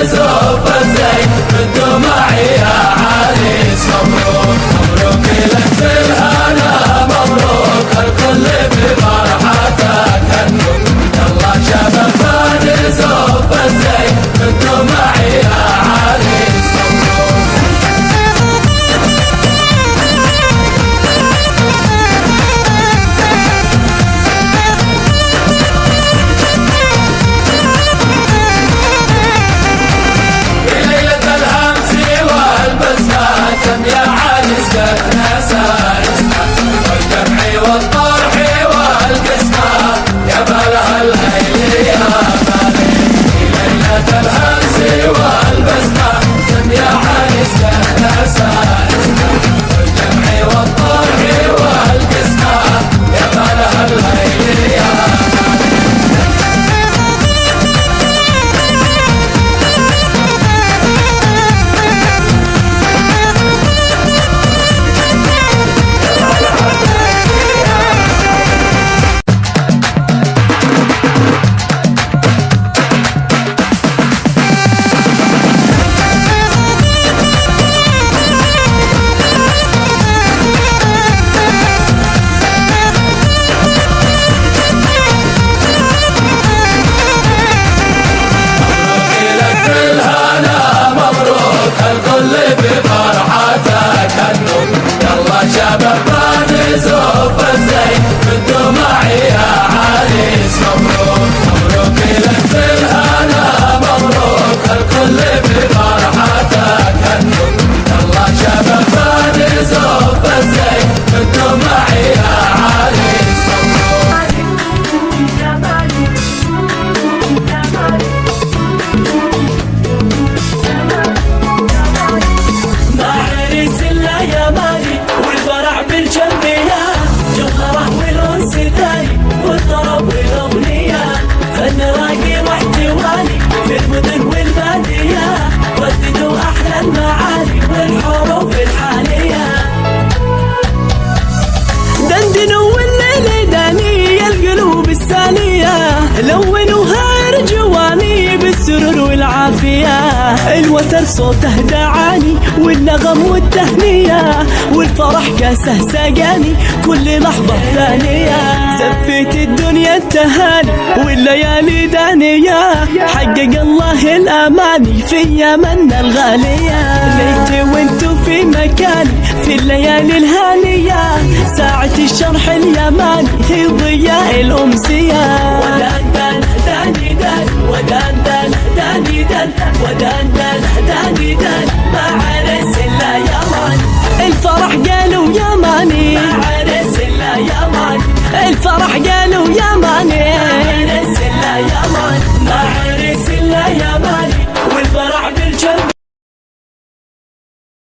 نزوف الزين بالدمع يا عريس مبروك مبروك لك بالهنا مبروك الكل بفرحتك هنوك يلا شباب نزوف الزين بالدمع يا عريس مبروك يا عريس جبنا سارسنا والجمع والطرح والقسمة يا بلها الليل يا بلد ليلة الهمس والبسمة يا عريس جبنا سارسنا والجمع والطرح والقسمة يا بلها الليل يا الكل بفرحتك هنوك يلا شباب نزوف الزين بالدمع يا عريس مبروك مبروك لك بالهنا مبروك الكل بفرحتك هنوك يلا شباب نزوف الزين بالدمع يا عريس مبروك والفرح بالجنبية جوهره والأنس ثاني والطرب والأغنية فن راقي واحتوالي في المدن والبادية رددوا أحلى المعاني والحروف الحالية دندنوا والليل داني القلوب السالية لونوها ارجواني بالسرور والعافية الوتر صوته دعاني والنغم والتهنية والفرح كاسه سقاني كل لحظة ثانية زفت الدنيا التهاني والليالي دانية حقق الله الأماني في يمنا الغالية ليت وانتو في مكاني في الليالي الهانية ساعة الشرح اليماني هي ضياء الأمسية ودان دان داني دان ودان دان داني دان ودان دان داني دان ما